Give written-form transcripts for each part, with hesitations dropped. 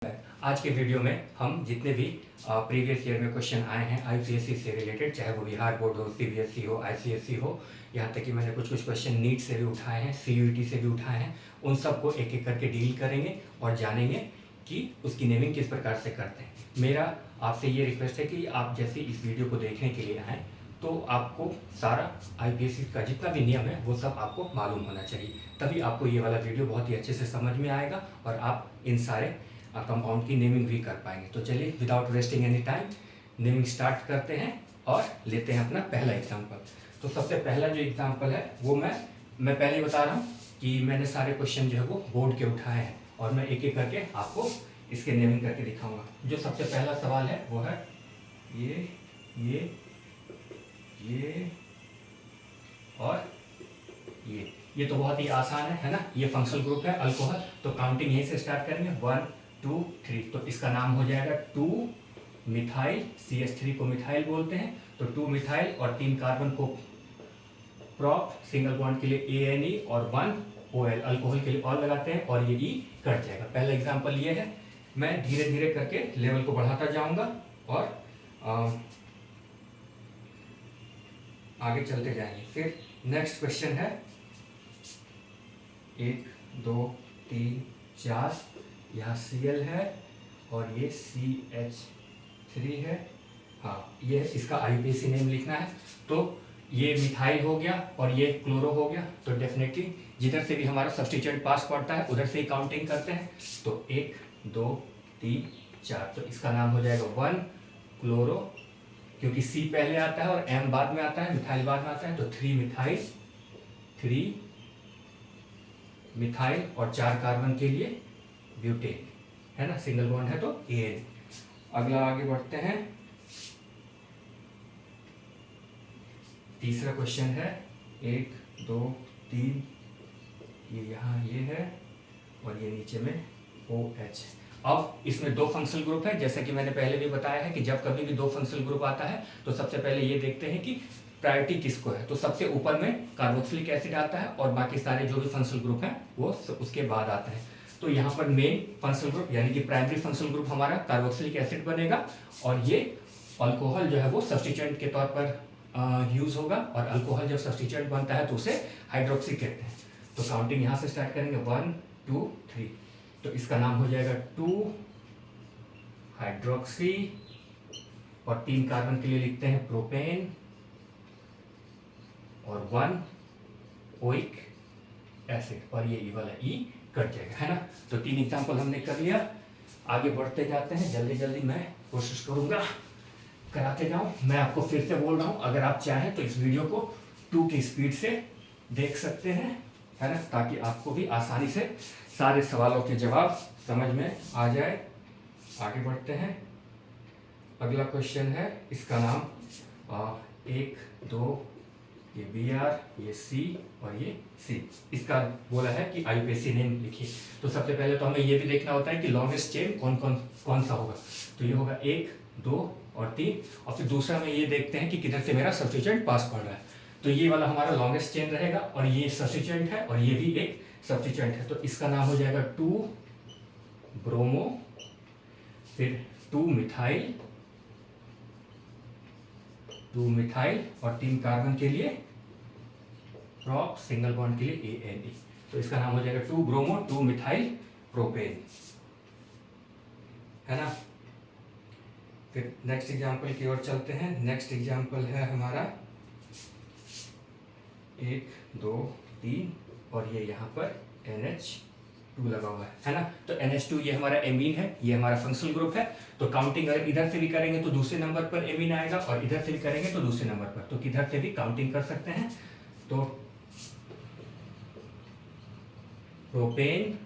आज के वीडियो में हम जितने भी प्रीवियस ईयर में क्वेश्चन आए हैं आईपीएससी से रिलेटेड, चाहे वो बिहार बोर्ड हो, सीबीएसई हो, आईसीएसई हो, यहाँ तक कि मैंने कुछ क्वेश्चन नीट से भी उठाए हैं, सीयूईटी से भी उठाए हैं, उन सबको एक एक करके डील करेंगे और जानेंगे कि उसकी नेमिंग किस प्रकार से करते हैं। मेरा आपसे ये रिक्वेस्ट है कि आप जैसे इस वीडियो को देखने के लिए आएँ तो आपको सारा आईपीएससी का जितना भी नियम है वो सब आपको मालूम होना चाहिए, तभी आपको ये वाला वीडियो बहुत ही अच्छे से समझ में आएगा और आप इन सारे कंपाउंड की नेमिंग भी कर पाएंगे। तो चलिए without wasting any time naming start करते हैं और लेते हैं अपना पहला एग्जांपल। तो सबसे पहला जो एग्जांपल है वो मैं पहले ही बता रहा हूँ कि मैंने सारे क्वेश्चन जो है वो बोर्ड के उठाए हैं और मैं एक एक करके आपको इसके नेमिंग करके दिखाऊंगा। जो सबसे पहला सवाल है वो है ये और ये तो बहुत ही आसान है ना। ये फंक्शनल ग्रुप है अल्कोहल, तो काउंटिंग यहीं से स्टार्ट करेंगे 1 2 3। तो इसका नाम हो जाएगा 2 मिथाइल, CH3 को मिथाइल बोलते हैं, तो 2 मिथाइल और 3 कार्बन को प्रॉप, सिंगल बॉन्ड के लिए ANE और 1 OL, अल्कोहल के लिए ऑल लगाते हैं और ये E कट जाएगा। पहला एग्जांपल ये है। मैं धीरे धीरे करके लेवल को बढ़ाता जाऊंगा और आगे चलते जाएंगे। फिर नेक्स्ट क्वेश्चन है 1 2 3 4, यहाँ Cl है और ये CH3 है। हाँ, ये इसका आईपीएससी नेम लिखना है। तो ये मिथाइल हो गया और ये क्लोरो हो गया, तो डेफिनेटली जिधर से भी हमारा सब्स्टिट्यूएंट पास पड़ता है उधर से ही काउंटिंग करते हैं। तो 1 2 3 4, तो इसका नाम हो जाएगा 1 क्लोरो, क्योंकि C पहले आता है और M बाद में आता है, मिथाइल बाद में आता है, तो 3 मिथाइल और 4 कार्बन के लिए ब्यूटेन है ना, सिंगल बॉन्ड है तो AN। अगला आगे बढ़ते हैं। तीसरा क्वेश्चन है 1 2 3, ये यहाँ ये है और ये नीचे में OH। अब इसमें दो फंक्शनल ग्रुप है, जैसा कि मैंने पहले भी बताया है कि जब कभी भी दो फंक्शनल ग्रुप आता है तो सबसे पहले ये देखते हैं कि प्रायोरिटी किसको है। तो सबसे ऊपर में कार्बोक्सिलिक एसिड आता है और बाकी सारे जो भी फंक्शनल ग्रुप हैं वो उसके बाद आता है। तो यहाँ पर मेन फंक्शनल ग्रुप यानी कि प्राइमरी फंक्शनल ग्रुप हमारा कार्बोक्सिलिक एसिड बनेगा और ये अल्कोहल जो है वो सब्स्टिट्यूएंट के तौर पर यूज होगा, और अल्कोहल जब सब्स्टिट्यूएंट बनता है तो उसे हाइड्रोक्सी कहते हैं। तो काउंटिंग यहाँ से स्टार्ट करेंगे 1 2 3, तो इसका नाम हो जाएगा 2 हाइड्रोक्सी और 3 कार्बन के लिए लिखते हैं प्रोपेन और 1 ओइक एसिड, और ये ई वाला E कट जाएगा, है ना। तो 3 एग्जांपल हमने कर लिया। आगे बढ़ते जाते हैं, जल्दी जल्दी मैं कोशिश करूंगा कराते जाऊं। मैं आपको फिर से बोल रहा हूं, अगर आप चाहें तो इस वीडियो को 2 की स्पीड से देख सकते हैं, है ना, ताकि आपको भी आसानी से सारे सवालों के जवाब समझ में आ जाए। आगे बढ़ते हैं। अगला क्वेश्चन है, इसका नाम 1 2, ये BR, ये C और ये C। इसका बोला है कि आईपीएससी नेम लिखिए। तो सबसे पहले तो हमें ये भी देखना होता है कि लॉन्गेस्ट चेन कौन सा होगा। तो ये होगा 1 2 और 3, और फिर दूसरा में ये देखते हैं कि किधर से मेरा सब्स्टिट्यूएंट पास पड़ रहा है। तो ये वाला हमारा लॉन्गेस्ट चेन रहेगा और ये सब्स्टिट्यूएंट है और ये भी एक सब्स्टिट्यूएंट है। तो इसका नाम हो जाएगा 2 ब्रोमो, फिर 2 मिथाइल और 3 कार्बन के लिए प्रॉप, सिंगल बॉन्ड के लिए ANE। तो इसका नाम हो जाएगा 2 ब्रोमो 2 मिथाइल प्रोपेन, है ना। फिर नेक्स्ट एग्जांपल की ओर चलते हैं। नेक्स्ट एग्जांपल है हमारा 1 2 3 और ये यहाँ पर NH2 लगा हुआ है ना। तो NH2 ये हमारा एमीन है, ये हमारा फंक्शनल ग्रुप है। तो काउंटिंग अगर इधर से भी करेंगे तो दूसरे नंबर पर एमीन आएगा और इधर से भी करेंगे तो दूसरे नंबर पर, तो किधर से भी काउंटिंग कर सकते हैं। तो प्रोपेन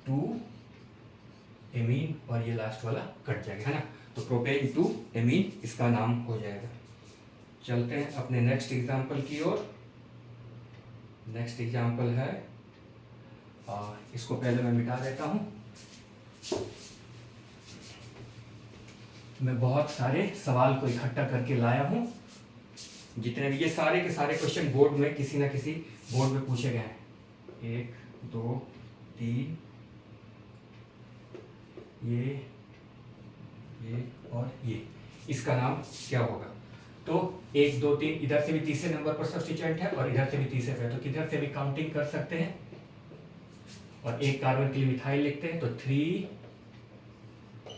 2 एमीन और ये लास्ट वाला कट जाएगा, है ना। तो प्रोपेन 2 एमीन इसका नाम हो जाएगा। चलते हैं अपने नेक्स्ट एग्जांपल की ओर। नेक्स्ट एग्जांपल है, इसको पहले मैं मिटा देता हूं। मैं बहुत सारे सवाल को इकट्ठा करके लाया हूं, जितने भी ये सारे के सारे क्वेश्चन बोर्ड में किसी ना किसी बोर्ड में पूछे गए हैं। 1 2 3 ये और ये, इसका नाम क्या होगा? तो 1 2 3 इधर से भी तीसरे नंबर पर सब्स्टिट्यूएंट है और इधर से भी तीसरे पे, तो किधर से भी काउंटिंग कर सकते हैं। और एक कार्बन के लिए मिथाइल लिखते हैं तो 3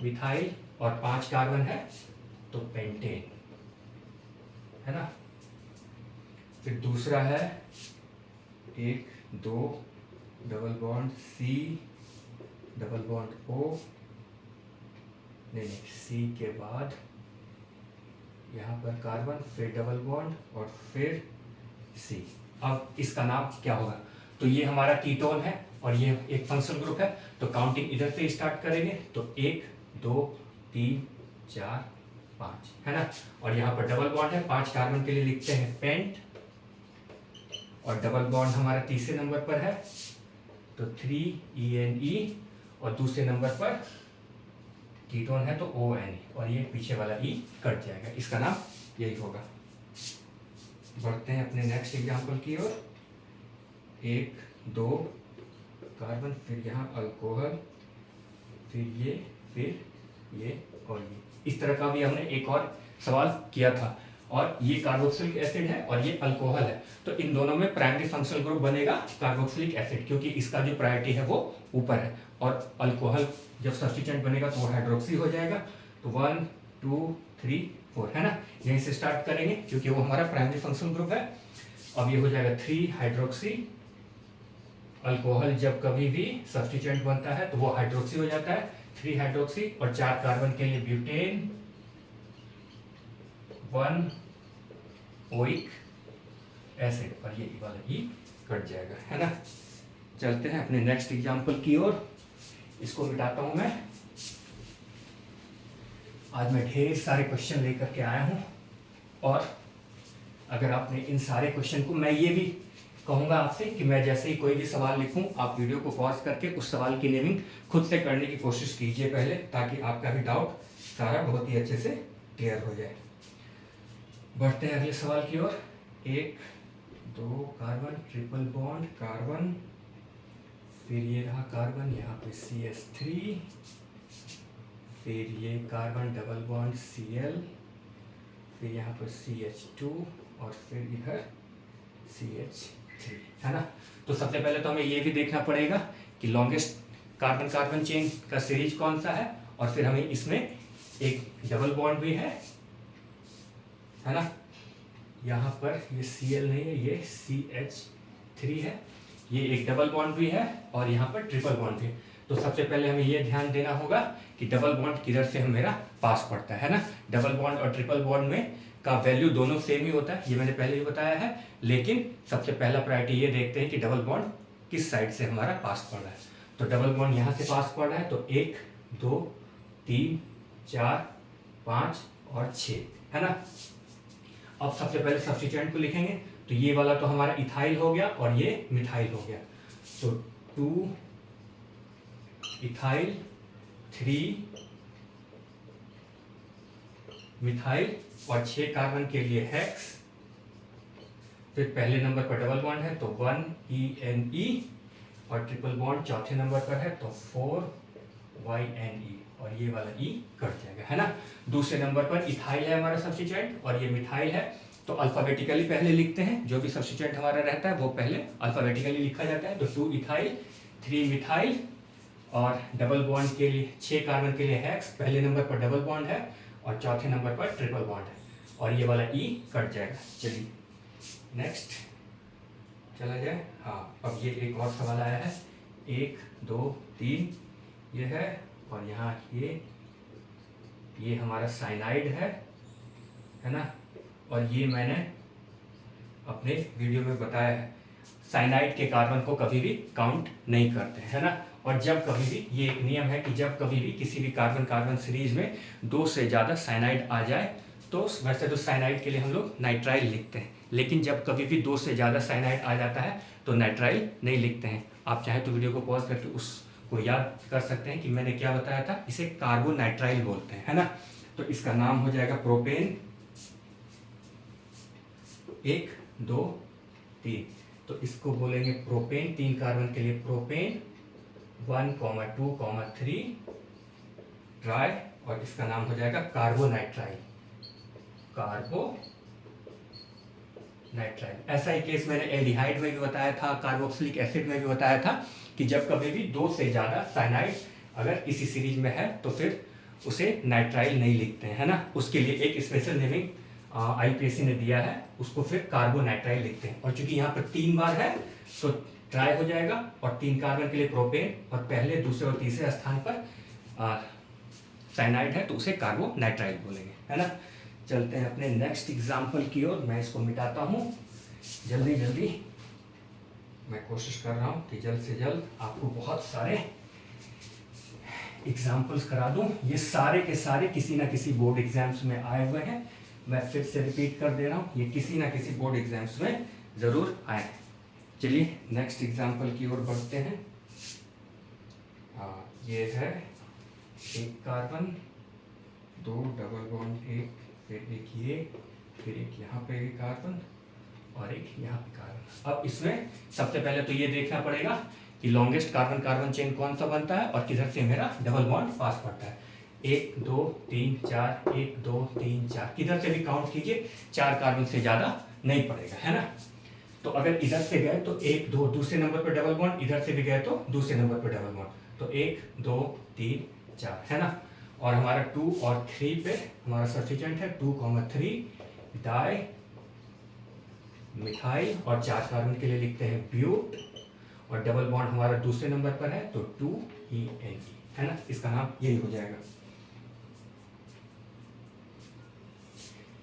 मिथाइल, और 5 कार्बन है तो पेंटेन, है ना। फिर दूसरा है 1 2 double bond C double bond O, नहीं C के बाद यहाँ पर कार्बन, फिर डबल बॉन्ड और फिर C। अब इसका नाम क्या होगा? तो ये हमारा कीटोन है और ये एक फंक्शनल ग्रुप है, तो काउंटिंग इधर से स्टार्ट करेंगे तो 1 2 3 4 5, है ना। और यहाँ पर डबल बॉन्ड है, 5 कार्बन के लिए लिखते हैं पेंट, और डबल बॉन्ड हमारा तीसरे नंबर पर है तो 3 और दूसरे नंबर पर कीटोन है तो ONE, और ये पीछे वाला E कट जाएगा, इसका नाम यही होगा। बढ़ते हैं अपने नेक्स्ट एग्जांपल की ओर। 1 2 कार्बन, फिर यहाँ अल्कोहल, फिर ये और ये। इस तरह का भी हमने एक और सवाल किया था, और ये कार्बोक्सिलिक एसिड है और ये अल्कोहल है, तो इन दोनों में प्राइमरी फंक्शनल ग्रुप बनेगा कार्बोक्सिलिक एसिड, क्योंकि इसका जो प्रायोरिटी है वो ऊपर है, और अल्कोहल जब सब्स्टिट्यूएंट बनेगा तो वो हाइड्रोक्सी हो जाएगा। तो 1 2 3 4, है ना। यहीं से स्टार्ट करेंगे क्योंकि वो हमारा प्राइमरी फंक्शनल ग्रुप है। अब ये हो जाएगा 3 हाइड्रोक्सी, अल्कोहल जब कभी भी सब्स्टिट्यूएंट बनता है तो वो हाइड्रोक्सी हो जाता है, 3 हाइड्रोक्सी, और 4 कार्बन के लिए ब्यूटेन, 1 ओइक एसिड, और ये वाला E कट जाएगा, है ना। चलते हैं अपने नेक्स्ट एग्जांपल की ओर। इसको मिटाता हूं मैं। आज मैं ढेर सारे क्वेश्चन लेकर के आया हूं, और अगर आपने इन सारे क्वेश्चन को, मैं ये भी कहूंगा आपसे कि मैं जैसे ही कोई भी सवाल लिखूं, आप वीडियो को पॉज करके उस सवाल की नेमिंग खुद से करने की कोशिश कीजिए पहले, ताकि आपका भी डाउट सारा बहुत ही अच्छे से क्लियर हो जाए। बढ़ते हैं अगले सवाल की ओर। 1 2 कार्बन, ट्रिपल बॉन्ड कार्बन, फिर ये रहा कार्बन, यहाँ पे CH3, फिर ये कार्बन डबल बॉन्ड Cl, फिर यहाँ पर CH2, और फिर इधर CH3, है ना। तो सबसे पहले तो हमें ये भी देखना पड़ेगा कि लॉन्गेस्ट कार्बन कार्बन चेन का सीरीज कौन सा है, और फिर हमें इसमें एक डबल बॉन्ड भी है ना। यहाँ पर ये Cl नहीं है, ये CH3 है, ये एक डबल बॉन्ड भी है, और यहाँ पर ट्रिपल बॉन्ड भी है। तो सबसे पहले हमें ये ध्यान देना होगा कि डबल बॉन्ड किधर से मेरा पास पड़ता है ना। डबल बॉन्ड और ट्रिपल बॉन्ड में का वैल्यू दोनों सेम ही होता है, ये मैंने पहले ही बताया है, लेकिन सबसे पहला प्रायोरिटी ये देखते हैं कि डबल बॉन्ड किस साइड से हमारा पास पड़ रहा है। तो डबल बॉन्ड यहाँ से पास पड़ रहा है, तो 1 2 3 4 5 और 6, है ना। अब सबसे पहले सब्स्टिट्यूएंट को लिखेंगे, तो ये वाला तो हमारा इथाइल हो गया और ये मिथाइल हो गया, तो 2 इथाइल 3 मिथाइल, और 6 कार्बन के लिए हेक्स, फिर पहले नंबर पर डबल बॉन्ड है तो 1 ENE, और ट्रिपल बॉन्ड चौथे नंबर पर है तो 4 YNE, और ये वाला E कट जाएगा, है ना। दूसरे नंबर पर इथाइल है हमारा सब्स्टिट्यूएंट, और ये मिथाइल है, तो अल्फाबेटिकली पहले लिखते हैं, जो भी सब्स्टिट्यूएंट हमारा रहता है वो पहले अल्फाबेटिकली लिखा जाता है। तो 2 इथाइल 3 मिथाइल, और डबल बॉन्ड के लिए 6 कार्बन के लिए हेक्स, पहले नंबर पर डबल बॉन्ड है और चौथे नंबर पर ट्रिपल बॉन्ड है, और ये वाला E कट जाएगा। चलिए नेक्स्ट चला जाए। हाँ, अब ये एक और सवाल आया है, 1 2 3 ये है, और यहाँ ये हमारा साइनाइड है ना। और ये मैंने अपने वीडियो में बताया है, साइनाइड के कार्बन को कभी भी काउंट नहीं करते, है ना। और जब कभी भी, ये एक नियम है कि जब कभी भी किसी भी कार्बन कार्बन सीरीज में 2 से ज़्यादा साइनाइड आ जाए, तो वैसे तो साइनाइड के लिए हम लोग नाइट्राइल लिखते हैं, लेकिन जब कभी भी 2 से ज़्यादा साइनाइड आ जाता है तो नाइट्राइल नहीं लिखते हैं। आप चाहे तो वीडियो को पॉज करके उसको याद कर सकते हैं कि मैंने क्या बताया था, इसे कार्बोनाइट्राइल बोलते हैं, है ना। तो इसका नाम हो जाएगा प्रोपेन। 1 2 3, तो इसको बोलेंगे प्रोपेन, 3 कार्बन के लिए प्रोपेन, 1 2 3 ट्राई और इसका नाम हो जाएगा कार्बोनाइट्राइल। कार्बोनाइट्राइल। ऐसा ही केस मैंने एल्डिहाइड में भी बताया था, कार्बोक्सिलिक एसिड में भी बताया था कि जब कभी भी 2 से ज़्यादा साइनाइड अगर इसी सीरीज में है तो फिर उसे नाइट्राइल नहीं लिखते हैं, है ना। उसके लिए एक स्पेशल नेमिंग IUPAC ने दिया है, उसको फिर कार्बोनाइट्राइल लिखते हैं। और चूंकि यहाँ पर 3 बार है तो ट्राई हो जाएगा, और 3 कार्बन के लिए प्रोपेन, और पहले, दूसरे और तीसरे स्थान पर साइनाइड है तो उसे कार्बोनाइट्राइल बोलेंगे, है ना। चलते हैं अपने नेक्स्ट एग्जाम्पल की ओर। मैं इसको मिटाता हूँ जल्दी जल्दी। मैं कोशिश कर रहा हूँ कि जल्द से जल्द आपको बहुत सारे एग्जाम्पल्स करा दूँ। ये सारे के सारे किसी ना किसी बोर्ड एग्जाम्स में आए हुए हैं। मैं फिर से रिपीट कर दे रहा हूँ, ये किसी ना किसी बोर्ड एग्जाम्स में ज़रूर आए हैं। चलिए नेक्स्ट एग्जाम्पल की ओर बढ़ते हैं। ये है एक कार्बन, 2 डबल बॉन्ड, एक, फिर एक ये, फिर एक यहाँ पे एक कार्बन और एक यहाँ पे कार्बन। अब इसमें सबसे पहले तो ये देखना पड़ेगा कि लॉन्गेस्ट कार्बन कार्बन चेन कौन सा बनता है और किधर से मेरा डबल बॉन्ड पास पड़ता है। 1 2 3 4, 1 2 3 4, किधर से भी काउंट कीजिए, 4 कार्बन से ज़्यादा नहीं पड़ेगा, है ना। तो अगर इधर से गए तो 1 2, दूसरे नंबर पर डबल बॉन्ड, इधर से भी गए तो दूसरे नंबर पर डबल बॉन्ड, तो 1 2 3 4, है ना। और हमारा 2 और 3 पे हमारा सब्स्टिट्यूएंट है 2, 3 डाई मिथाइल, और 4 कार्बन के लिए लिखते हैं ब्यूट, और डबल बॉन्ड हमारा दूसरे नंबर पर है तो 2ENE, है ना। इसका नाम यही हो जाएगा।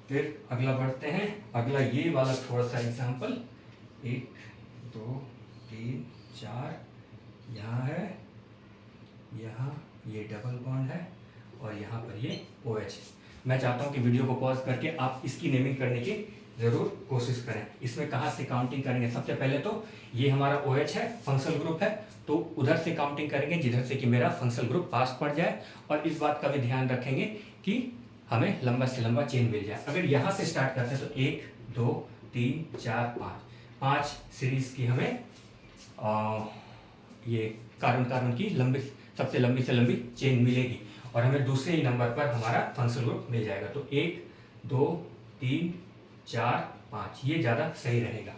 फिर अगला बढ़ते हैं। अगला ये वाला थोड़ा सा एग्जाम्पल, 1 2 3 4, यहाँ है, यहाँ ये डबल बॉन्ड है और यहाँ पर ये OH। मैं चाहता हूँ कि वीडियो को पॉज करके आप इसकी नेमिंग करने की ज़रूर कोशिश करें। इसमें कहाँ से काउंटिंग करेंगे, सबसे पहले तो ये हमारा OH है, फंक्शनल ग्रुप है, तो उधर से काउंटिंग करेंगे जिधर से कि मेरा फंक्शनल ग्रुप पास पड़ जाए। और इस बात का भी ध्यान रखेंगे कि हमें लंबा से लंबा चेन मिल जाए। अगर यहाँ से स्टार्ट करते हैं तो 1 2 3 4 5 सीरीज की हमें ये कार्बन कार्बन की सबसे लंबी से लंबी चेन मिलेगी, और हमें दूसरे ही नंबर पर हमारा फंक्शनल ग्रुप मिल जाएगा। तो 1 2 3 4 5, ये ज़्यादा सही रहेगा।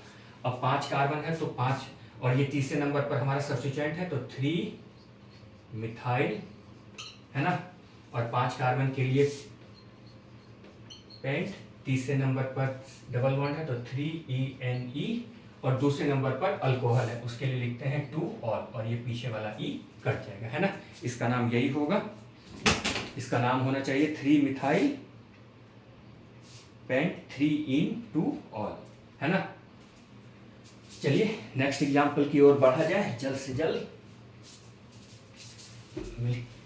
अब 5 कार्बन है तो 5, और ये तीसरे नंबर पर हमारा सब्स्टिट्यूएंट है तो 3 मिथाइल, है ना। और 5 कार्बन के लिए पेंट, तीसरे नंबर पर डबल बॉन्ड है तो 3ENE, और दूसरे नंबर पर अल्कोहल है, उसके लिए लिखते हैं 2 और ये पीछे वाला E कट जाएगा, है ना। इसका नाम यही होगा। इसका नाम होना चाहिए 3 मिथाइल पेंट 3-2-ऑल, है ना। चलिए नेक्स्ट एग्जाम्पल की ओर बढ़ा जाए जल्द से जल्द।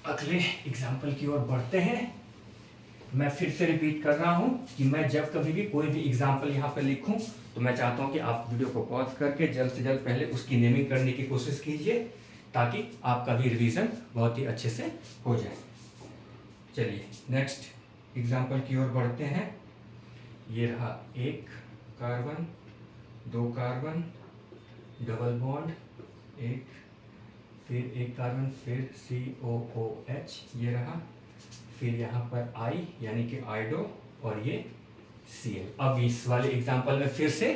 अगले एग्जाम्पल की ओर बढ़ते हैं। मैं फिर से रिपीट कर रहा हूं कि मैं जब कभी भी कोई भी एग्जाम्पल यहाँ पर लिखूं तो मैं चाहता हूं कि आप वीडियो को पॉज करके जल्द से जल्द पहले उसकी नेमिंग करने की कोशिश कीजिए, ताकि आपका भी रिवीजन बहुत ही अच्छे से हो जाए। चलिए नेक्स्ट एग्जाम्पल की ओर बढ़ते हैं। ये रहा 1 कार्बन, 2 कार्बन, डबल बॉन्ड, एक, फिर 1 कार्बन, फिर COOH, ये रहा, फिर यहाँ पर I यानी कि आइडो, और ये Cl। अब इस वाले एग्जाम्पल में फिर से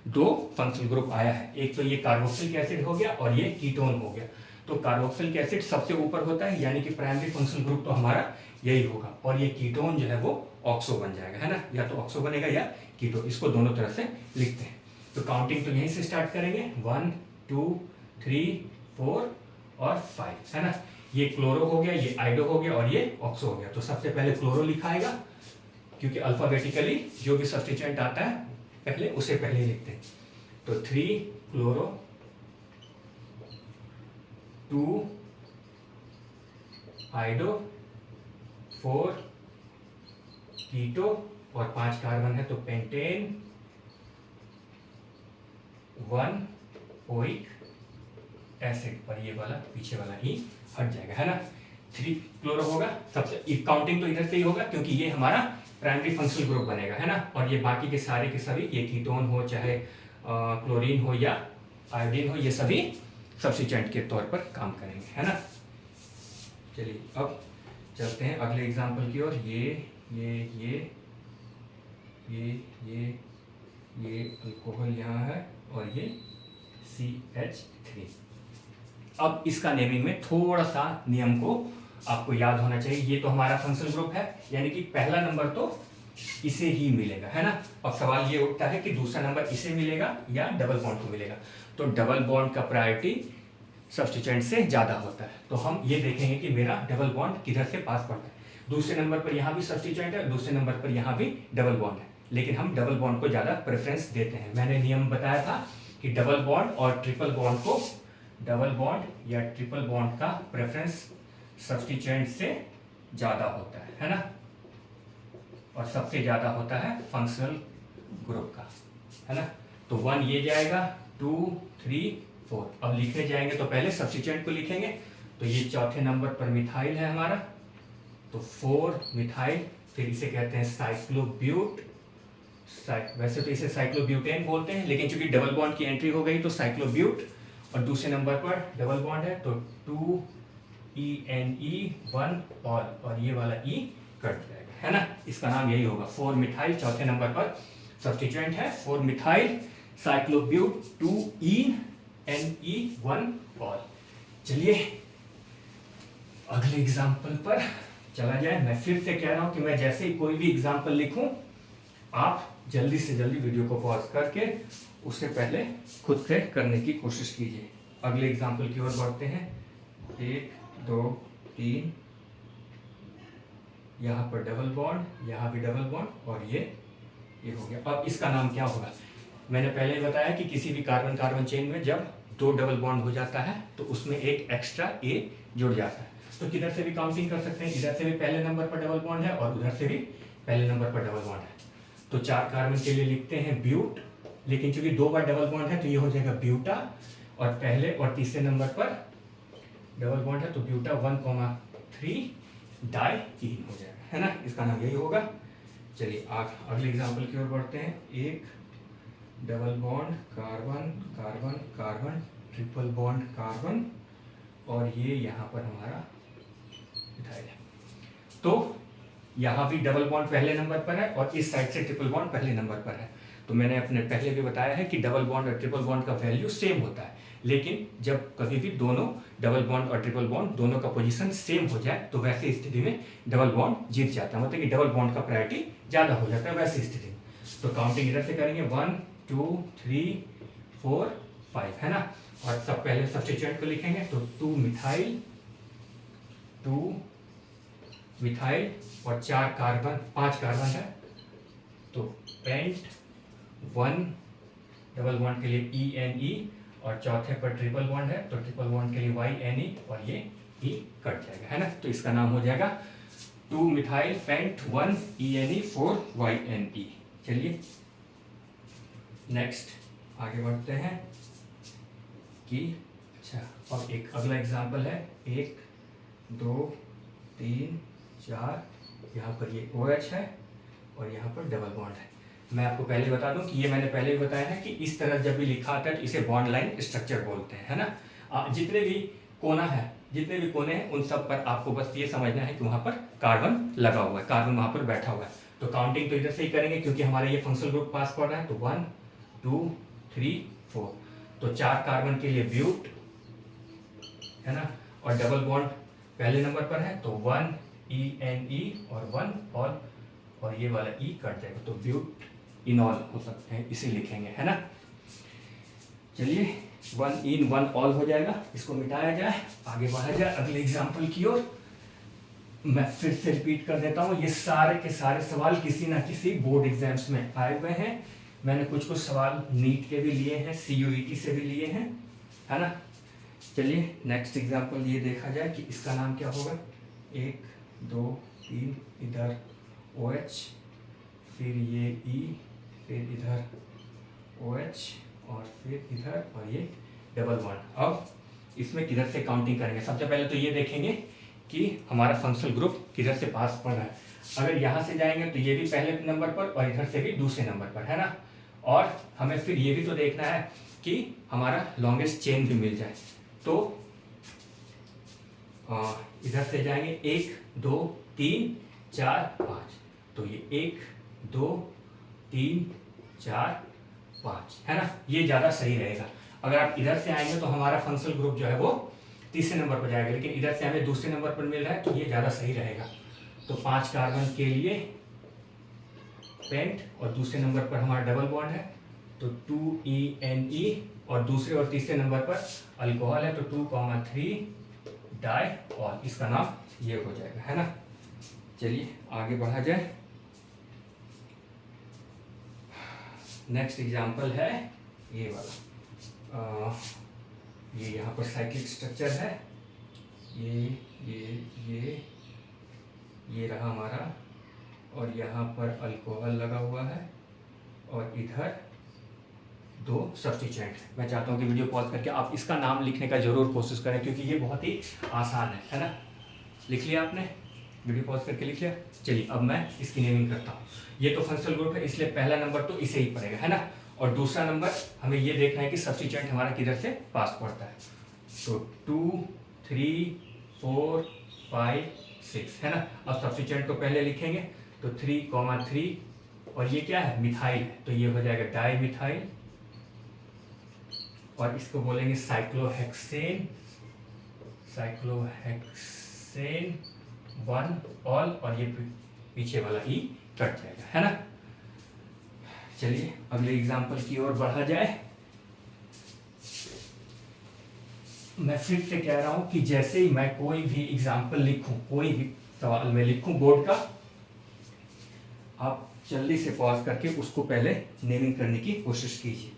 2 फंक्शनल ग्रुप आया है। एक तो ये कार्बोक्सिलिक एसिड हो गया और ये कीटोन हो गया। तो कार्बोक्सिलिक एसिड सबसे ऊपर होता है, यानी कि प्राइमरी फंक्शनल ग्रुप तो हमारा यही होगा, और ये कीटोन जो है वो ऑक्सो बन जाएगा, है ना। या तो ऑक्सो बनेगा या कीटो, इसको दोनों तरह से लिखते हैं। तो काउंटिंग तो यहीं से स्टार्ट करेंगे, 1 2 3 4 और 5, है ना। ये क्लोरो हो गया, ये आइडो हो गया और ये ऑक्सो हो गया। तो सबसे पहले क्लोरो लिखाएगा, क्योंकि अल्फाबेटिकली जो भी सब्स्टिट्यूएंट आता है पहले उसे पहले लिखते हैं। तो 3 क्लोरो, 2 आइडो, 4 कीटो, और 5 कार्बन है तो पेंटेन, 1 ओइक एसिड, और ये वाला पीछे वाला ही हट जाएगा, है ना। 3 क्लोरो होगा, सबसे काउंटिंग तो इधर से ही होगा क्योंकि ये हमारा प्राइमरी फंक्शनल ग्रुप बनेगा, है ना। और ये बाकी के सारे के सभी, ये कीटोन हो चाहे क्लोरीन हो या आयोडीन हो, ये सभी सब्स्टिट्यूएंट के तौर पर काम करेंगे, है ना। चलिए अब चलते हैं अगले एग्जाम्पल की ओर। ये अल्कोहल यहाँ है और ये CH3। अब इसका नेमिंग में थोड़ा सा नियम को आपको याद होना चाहिए। ये तो हमारा फंक्शनल ग्रुप है, यानी कि पहला नंबर तो इसे ही मिलेगा, है ना। अब सवाल ये उठता है कि दूसरा नंबर इसे मिलेगा या डबल बॉन्ड को मिलेगा। तो डबल बॉन्ड का प्रायोरिटी सब्स्टिट्यूएंट से ज़्यादा होता है। तो हम ये देखेंगे कि मेरा डबल बॉन्ड किधर से पास पड़ता है। दूसरे नंबर पर यहाँ भी सब्स्टिट्यूएंट है, दूसरे नंबर पर यहाँ भी डबल बॉन्ड है, लेकिन हम डबल बॉन्ड को ज़्यादा प्रेफरेंस देते हैं। मैंने नियम बताया था कि डबल बॉन्ड और ट्रिपल बॉन्ड को, डबल बॉन्ड या ट्रिपल बॉन्ड का प्रेफरेंस सब्स्टिट्यूएंट से ज़्यादा होता है ना। और सबसे ज़्यादा होता है फंक्शनल ग्रुप का, है ना। तो 1 ये जाएगा, 2 3 4। अब लिखने जाएंगे तो पहले सब्स्टिट्यूएंट को लिखेंगे। तो ये चौथे नंबर पर मिथाइल है हमारा, तो 4 मिथाइल, फिर इसे कहते हैं साइक्लोब्यूट। वैसे तो इसे साइक्लोब्यूटेन बोलते हैं, लेकिन चूंकि डबल बॉन्ड की एंट्री हो गई तो साइक्लोब्यूट। और दूसरे नंबर पर डबल बॉन्ड है तो 2ENE1 और ये वाला E कट जाएगा, है ना। इसका नाम यही होगा 4 मिथाइल। चौथे नंबर पर सब्स्टिट्यूएंट है 4 मिथाइल साइक्लोब्यूट 2ENE1 ऑल। चलिए अगले एग्जाम्पल पर चला जाए। मैं फिर से कह रहा हूं कि मैं जैसे ही कोई भी एग्जाम्पल लिखूं, आप जल्दी से जल्दी वीडियो को पॉज करके उससे पहले खुद से करने की कोशिश कीजिए। अगले एग्जाम्पल की ओर बढ़ते हैं। 1 2 3, यहाँ पर डबल बॉन्ड, यहाँ भी डबल बॉन्ड और ये हो गया। अब इसका नाम क्या होगा? मैंने पहले ही बताया कि किसी भी कार्बन कार्बन चेन में जब 2 डबल बॉन्ड हो जाता है तो उसमें एक एक्स्ट्रा A जुड़ जाता है। तो किधर से भी काउंटिंग कर सकते हैं, इधर से भी पहले नंबर पर डबल बॉन्ड है और उधर से भी पहले नंबर पर डबल बॉन्ड है। तो 4 कार्बन के लिए लिखते हैं ब्यूट, लेकिन चूंकि 2 बार डबल बॉन्ड है तो ये हो जाएगा ब्यूटा, और पहले और तीसरे नंबर पर डबल बॉन्ड है तो ब्यूटा 1,3 डाइईन हो जाएगा, है ना। इसका नाम यही होगा। चलिए अगले एग्जाम्पल की ओर बढ़ते हैं। 1 double bond carbon carbon carbon, triple bond carbon, और ये यहाँ पर हमारा मिथाइल है। तो यहाँ भी डबल बॉन्ड पहले नंबर पर है और इस साइड से ट्रिपल बॉन्ड पहले नंबर पर है। तो मैंने अपने पहले भी बताया है कि डबल बॉन्ड और ट्रिपल बॉन्ड का वैल्यू सेम होता है, लेकिन जब कभी भी दोनों डबल बॉन्ड और ट्रिपल बॉन्ड दोनों का पोजीशन सेम हो जाए तो वैसी स्थिति में डबल बॉन्ड जीत जाता है, मतलब कि डबल बॉन्ड का प्रायोरिटी ज़्यादा हो जाता है वैसी स्थिति में। तो काउंटिंग इधर से करेंगे 1 2 3 4 5, है ना। और सब पहले सब्स्टिट्यूएंट को लिखेंगे तो 2 मिथाइल और 4 कार्बन 5 कार्बन है तो पेंट, 1 डबल बॉन्ड के लिए ENE और चौथे पर ट्रिपल बॉन्ड है तो ट्रिपल बॉन्ड के लिए YNE और ये E कट जाएगा, है ना। तो इसका नाम हो जाएगा 2 मिथाइल पेंट 1 ENE 4 YNE। चलिए नेक्स्ट आगे बढ़ते हैं कि अच्छा अब एक अगला एग्जाम्पल है। 1 2 3 4, यहाँ पर ये OH है और यहाँ पर डबल बॉन्ड है। मैं आपको पहले बता दूं कि ये मैंने पहले भी बताया है कि इस तरह जब भी लिखा आता है तो इसे बॉन्ड लाइन स्ट्रक्चर बोलते हैं, है ना। जितने भी कोने हैं उन सब पर आपको बस ये समझना है कि वहाँ पर कार्बन लगा हुआ है, कार्बन वहाँ पर बैठा हुआ है। तो काउंटिंग तो इधर से ही करेंगे क्योंकि हमारा ये फंक्शनल ग्रुप पास पड़ रहा है। तो 1 2 3 4, तो 4 कार्बन के लिए ब्यूट, है ना, और डबल बॉन्ड पहले नंबर पर है तो 1 ENE और 1 ऑल, और ये वाला E कट जाएगा तो ब्यूट इनॉल हो सकते हैं, इसे लिखेंगे, है ना। चलिए 1 इन 1 ऑल हो जाएगा, इसको मिटाया जाए, आगे बढ़ा जाए अगले एग्जाम्पल की ओर। मैं फिर से रिपीट कर देता हूँ, ये सारे के सारे सवाल किसी ना किसी बोर्ड एग्जाम्स में आए हुए हैं। मैंने कुछ सवाल नीट के भी लिए हैं, CUET से भी लिए हैं, है ना। चलिए नेक्स्ट एग्जाम्पल ये देखा जाए कि इसका नाम क्या होगा। 1 2 3, इधर OH, फिर ये E, फिर इधर OH और फिर इधर और ये डबल बॉन्ड। अब इसमें किधर से काउंटिंग करेंगे? सबसे पहले तो ये देखेंगे कि हमारा फंक्शनल ग्रुप किधर से पास पड़ रहा है। अगर यहाँ से जाएंगे तो ये भी पहले नंबर पर और इधर से भी दूसरे नंबर पर, है ना। और हमें फिर ये भी तो देखना है कि हमारा लॉन्गेस्ट चेन भी मिल जाए। तो इधर से जाएंगे 1 2 3 4 5, तो ये 1 2 3 4 5 है ना, ये ज़्यादा सही रहेगा। अगर आप इधर से आएंगे तो हमारा फंक्शनल ग्रुप जो है वो तीसरे नंबर पर जाएगा, लेकिन इधर से हमें दूसरे नंबर पर मिल रहा है, तो ये ज़्यादा सही रहेगा। तो 5 कार्बन के लिए पेंट और दूसरे नंबर पर हमारा डबल बॉन्ड है, तो 2ENE, और दूसरे और तीसरे नंबर पर अल्कोहल है, तो 2,3 डाई, और इसका नाम ये हो जाएगा, है ना। चलिए आगे बढ़ा जाए। नेक्स्ट एग्जाम्पल है ये वाला। ये यहाँ पर साइक्लिक स्ट्रक्चर है, ये रहा हमारा, और यहाँ पर अल्कोहल लगा हुआ है, और इधर 2 सब्स्टिट्यूएंट। मैं चाहता हूँ कि वीडियो पॉज करके आप इसका नाम लिखने का जरूर कोशिश करें, क्योंकि ये बहुत ही आसान है ना। लिख लिया आपने, वीडियो पॉज करके लिख लिया। चलिए अब मैं इसकी नेमिंग करता हूँ। ये तो फंक्शनल ग्रुप है, इसलिए पहला नंबर तो इसे ही पड़ेगा, है ना। और दूसरा नंबर हमें ये देखना है कि सब्स्टिट्यूएंट हमारा किधर से पास पड़ता है, तो 2 3 4 5 6, है ना। अब सब्स्टिट्यूएंट को पहले लिखेंगे, तो 3,3, और ये क्या है, मिथाइल है, तो ये हो जाएगा डाई मिथाइल, और इसको बोलेंगे साइक्लोहेक्सेन 1 ऑल, और ये पीछे वाला ई कट जाएगा, है ना। चलिए अगले एग्जाम्पल की ओर बढ़ा जाए। मैं फिर से कह रहा हूं कि जैसे ही मैं कोई भी एग्जाम्पल लिखूं, कोई भी सवाल में लिखूं बोर्ड का, आप जल्दी से पॉज करके उसको पहले नेमिंग करने की कोशिश कीजिए।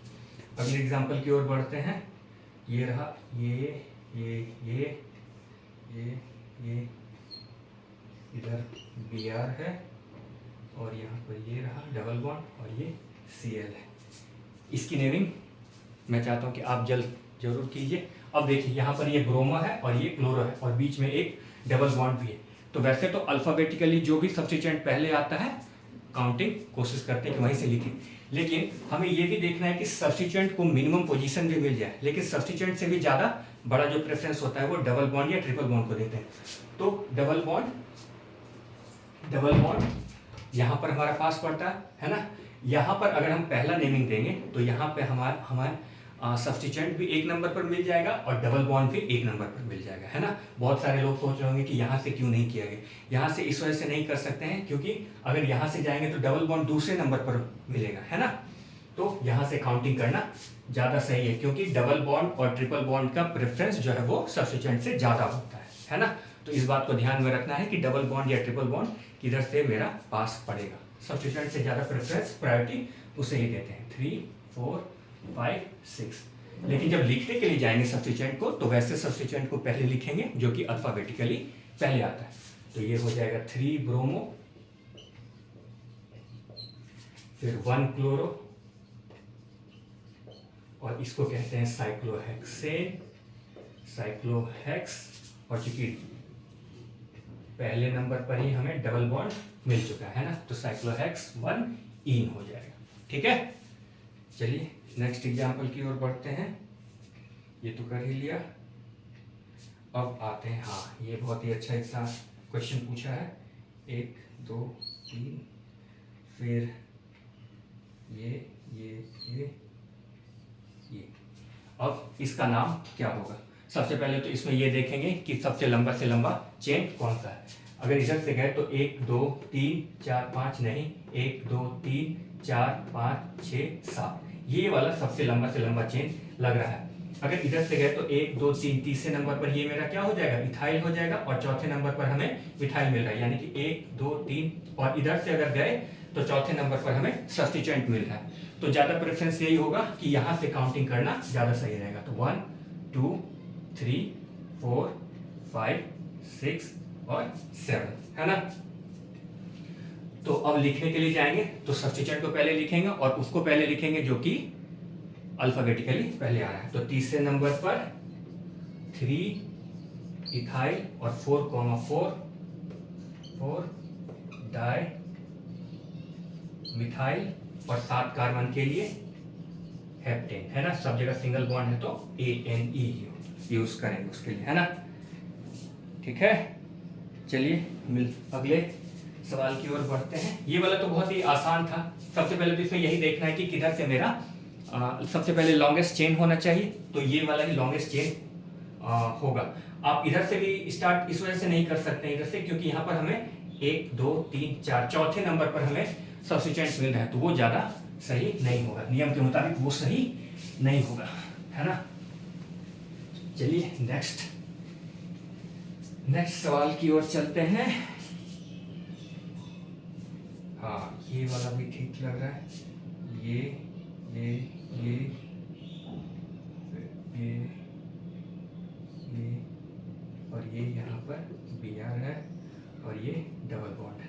अगले एग्जाम्पल की ओर बढ़ते हैं। ये रहा, ये इधर Br है, और यहाँ पर ये रहा डबल बॉन्ड, और ये Cl है। इसकी नेमिंग मैं चाहता हूँ कि आप जरूर कीजिए। अब देखिए यहाँ पर ये ब्रोमो है और ये क्लोरो है, और बीच में एक डबल बॉन्ड भी है। तो वैसे तो अल्फाबेटिकली जो भी सब्स्टिट्यूएंट पहले आता है, काउंटिंग कोशिश करते हैं कि वहीं से लिखें, लेकिन हमें ये भी देखना है कि सब्स्टिट्यूएंट को मिनिमम पोजीशन भी मिल जाए। लेकिन सब्स्टिट्यूएंट से भी ज़्यादा बड़ा जो प्रेफरेंस होता है वो डबल बॉन्ड या ट्रिपल बॉन्ड को देते हैं। तो डबल बॉन्ड यहाँ पर हमारा पास पड़ता है ना। यहाँ पर अगर हम पहला नेमिंग देंगे तो यहाँ पे हमारे सब्स्टिट्यूएंट भी 1 नंबर पर मिल जाएगा, और डबल बॉन्ड भी 1 नंबर पर मिल जाएगा, है ना। बहुत सारे लोग सोच रहे होंगे कि यहाँ से क्यों नहीं किया गया। यहाँ से इस वजह से नहीं कर सकते हैं क्योंकि अगर यहाँ से जाएंगे तो डबल बॉन्ड दूसरे नंबर पर मिलेगा, है ना। तो यहाँ से काउंटिंग करना ज़्यादा सही है, क्योंकि डबल बॉन्ड और ट्रिपल बॉन्ड का प्रेफरेंस जो है वो सब्स्टिट्यूएंट से ज़्यादा होता है ना। तो इस बात को ध्यान में रखना है कि डबल बॉन्ड या ट्रिपल बॉन्ड किधर से मेरा पास पड़ेगा। सब्स्टिट्यूएंट से ज़्यादा प्रेफरेंस, प्रायोरिटी उसे ही देते हैं। 3 4 5 6। लेकिन जब लिखने के लिए जाएंगे सब्स्टिट्यूएंट को, तो वैसे सब्स्टिट्यूएंट को पहले लिखेंगे जो कि अल्फाबेटिकली पहले आता है। तो ये हो जाएगा 3 ब्रोमो, फिर 1 क्लोरो, और इसको कहते हैं साइक्लोहेक्स, और चूंकि पहले नंबर पर ही हमें डबल बॉन्ड मिल चुका है ना, तो साइक्लोहेक्स 1 ईन हो जाएगा। ठीक है, चलिए नेक्स्ट एग्जाम्पल की ओर बढ़ते हैं। ये तो कर ही लिया। अब आते हैं, हाँ ये बहुत ही अच्छा एक क्वेश्चन पूछा है। 1 2 3, फिर ये। अब इसका नाम क्या होगा? सबसे पहले तो इसमें ये देखेंगे कि सबसे लंबा से लंबा चेन कौन सा है। अगर इधर से गए तो 1 2 3 4 5 नहीं, 1 2 3 4 5 6 7, ये वाला सबसे लंबा से लंबा चेन लग रहा है। अगर इधर से गए तो 1 2 3, तीसरे नंबर पर ये मेरा क्या हो जाएगा, इथाइल हो जाएगा, और चौथे नंबर पर हमें मिथाइल मिल रहा है, यानी कि 1 2 3। और इधर से अगर गए तो चौथे नंबर पर हमें सब्स्टिट्यूएंट मिल रहा है। तो ज़्यादा प्रेफरेंस यही होगा कि यहाँ से काउंटिंग करना ज़्यादा सही रहेगा। तो 1 2 3 4 5 6 और 7, है ना। तो अब लिखने के लिए जाएंगे तो सब्स्टिट्यूएंट को पहले लिखेंगे, और उसको पहले लिखेंगे जो कि अल्फाबेटिकली पहले आ रहा है। तो तीसरे नंबर पर 3 इथाइल और 4 डाई मिथाइल, और 7 कार्बन के लिए हेप्टेन, है ना। सब जगह सिंगल बॉन्ड है तो ANE यूज करेंगे उसके लिए, है ना। ठीक है, चलिए अगले सवाल की ओर बढ़ते हैं। ये वाला तो बहुत ही आसान था। सबसे पहले तो इसमें यही देखना है कि किधर से मेरा सबसे पहले लॉन्गेस्ट चेन होना चाहिए, तो ये वाला ही लॉन्गेस्ट चेन होगा। आप इधर से भी स्टार्ट इस वजह से नहीं कर सकते इधर से, क्योंकि यहाँ पर हमें 1 2 3 4 चौथे नंबर पर हमें सब्स्टिट्यूएंट्स मिल रहा है, तो वो ज़्यादा सही नहीं होगा, नियम के मुताबिक वो सही नहीं होगा, है ना। चलिए नेक्स्ट सवाल की ओर चलते हैं। हाँ, ये वाला भी ठीक लग रहा है। ये और ये यहाँ पर BR है और ये डबल बॉन्ड है,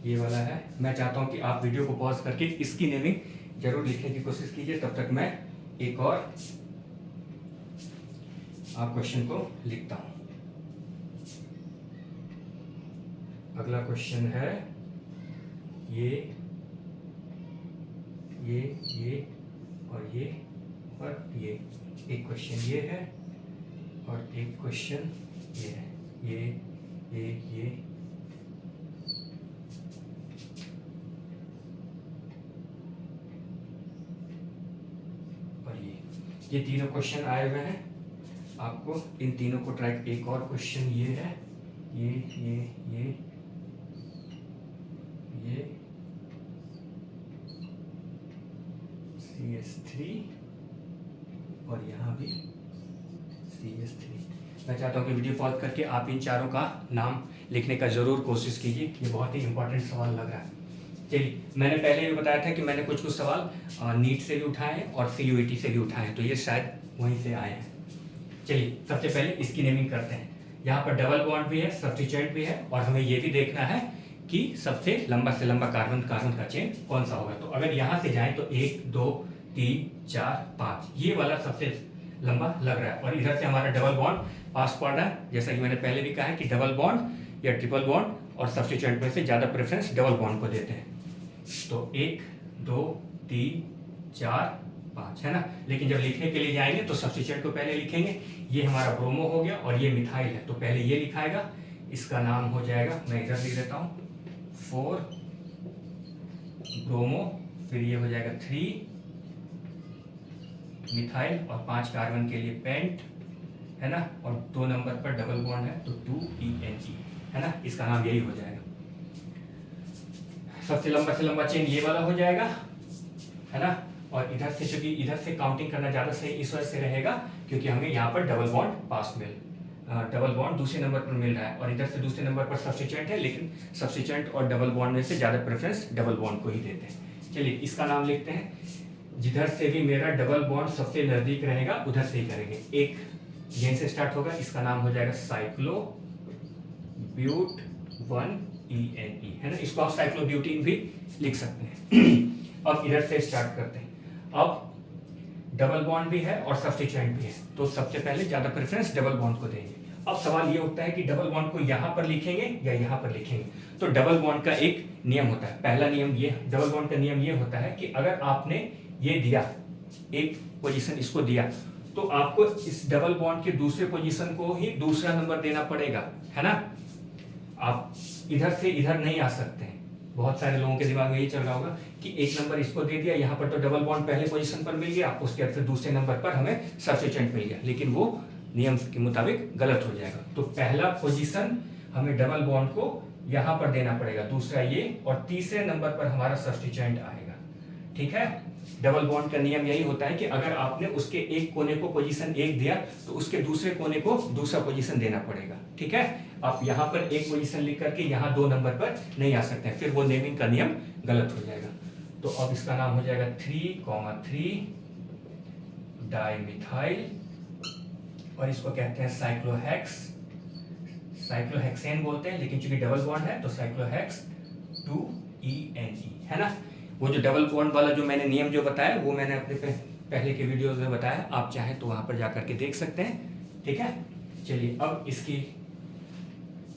ये वाला है। मैं चाहता हूँ कि आप वीडियो को पॉज करके इसकी नेमिंग जरूर लिखने की कोशिश कीजिए, तब तक मैं एक और आप क्वेश्चन को लिखता हूँ। अगला क्वेश्चन है ये और ये। एक क्वेश्चन ये है और एक क्वेश्चन ये है। ये और ये तीनों क्वेश्चन आए हुए हैं। आपको इन तीनों को ट्रैक, एक और क्वेश्चन ये है, ये CS3 और यहाँ भी CS3। मैं चाहता हूँ कि वीडियो पॉज करके आप इन चारों का नाम लिखने का ज़रूर कोशिश कीजिए, ये बहुत ही इंपॉर्टेंट सवाल लग रहा है। चलिए, मैंने पहले भी बताया था कि मैंने कुछ सवाल नीट से भी उठाए हैं और CUET से भी उठाए हैं, तो ये शायद वहीं से आए हैं। चलिए, सबसे पहले इसकी नेमिंग करते हैं। यहाँ पर डबल बॉन्ड भी है, सब्स्टिट्यूएंट भी है, और हमें ये भी देखना है कि सबसे लंबा से लंबा कार्बन का चेन कौन सा होगा। तो अगर यहाँ से जाएं तो 1 2 3 4 5, ये वाला सबसे लंबा लग रहा है, और इधर से हमारा डबल बॉन्ड पास पड़ रहा है। जैसा कि मैंने पहले भी कहा है कि डबल बॉन्ड या ट्रिपल बॉन्ड और सब्स्टिट्यूएंट में से ज़्यादा प्रेफरेंस डबल बॉन्ड को देते हैं। तो 1 2 3 4 5, है ना। लेकिन जब लिखने के लिए जाएंगे तो सब्स्टिट्यूएंट को पहले लिखेंगे। ये हमारा ब्रोमो हो गया और ये मिथाइल है, तो पहले ये लिखाएगा, इसका नाम हो जाएगा, मैं इधर लिख देता हूँ 4 ब्रोमो, फिर ये हो जाएगा 3 मिथाइल और 5 कार्बन के लिए पेंट, है ना, और 2 नंबर पर डबल बॉन्ड है तो 2ENE, है ना, इसका नाम यही हो जाएगा। सबसे लंबा चेन ये वाला हो जाएगा, है ना। और इधर से, चूंकि इधर से काउंटिंग करना ज़्यादा सही इस वजह से रहेगा क्योंकि हमें यहाँ पर डबल बॉन्ड दूसरे नंबर पर मिल रहा है, और इधर से दूसरे नंबर पर सब्स्टिट्यूएंट है, लेकिन सब्स्टिट्यूएंट और डबल बॉन्ड में से ज़्यादा प्रेफरेंस डबल बॉन्ड को ही देते हैं। चलिए, इसका नाम लिखते हैं। जिधर से भी मेरा डबल बॉन्ड सबसे नज़दीक रहेगा उधर से ही करेंगे। एक यहीं से स्टार्ट होगा, इसका नाम हो जाएगा साइक्लोब्यूट 1ENE, है ना। इसको आप साइक्लोब्यूटीन भी लिख सकते हैं। अब इधर से स्टार्ट करते हैं। अब डबल बॉन्ड भी है और सब्स्टिट्यूएंट भी है, तो सबसे पहले ज़्यादा प्रेफरेंस डबल बॉन्ड को देंगे। अब सवाल ये उठता है कि डबल बॉन्ड को यहाँ पर लिखेंगे या यहाँ पर लिखेंगे। तो डबल बॉन्ड का एक नियम होता है। पहला नियम ये, डबल बॉन्ड का नियम ये होता है कि अगर आपने ये दिया, एक पोजीशन इसको दिया, तो आपको इस डबल बॉन्ड के दूसरे पोजीशन को ही दूसरा नंबर देना पड़ेगा, है ना। आप इधर से इधर नहीं आ सकते हैं। बहुत सारे लोगों के दिमाग में ये चल रहा होगा कि एक नंबर इसको दे दिया, यहाँ पर तो डबल बॉन्ड पहले पोजीशन पर मिल गया, उसके बाद फिर दूसरे नंबर पर हमें सब्स्टिट्यूएंट मिल गया, लेकिन वो नियम के मुताबिक गलत हो जाएगा। तो पहला पोजीशन हमें डबल बॉन्ड को यहाँ पर देना पड़ेगा, दूसरा ये, और तीसरे नंबर पर हमारा सब्स्टिट्यूएंट आएगा, ठीक है। डबल बॉन्ड का नियम यही होता है कि अगर आपने उसके एक कोने को पोजीशन 1 दिया तो उसके दूसरे कोने को दूसरा पोजीशन देना पड़ेगा, ठीक है। आप यहाँ पर एक पोजीशन लिख करके यहाँ 2 नंबर पर नहीं आ सकते हैं, फिर वो नेमिंग का नियम गलत हो जाएगा। तो अब इसका नाम हो जाएगा 3,3 डाइमिथाइल, और इसको कहते हैं साइक्लोहेक्सेन बोलते हैं, लेकिन चूंकि डबल बॉन्ड है तो साइक्लोहेक्स 2ENE, है ना। वो जो डबल बॉन्ड वाला जो मैंने नियम जो बताया वो मैंने अपने पहले के वीडियोस में बताया, आप चाहें तो वहां पर जाकर के देख सकते हैं, ठीक है। चलिए, अब इसकी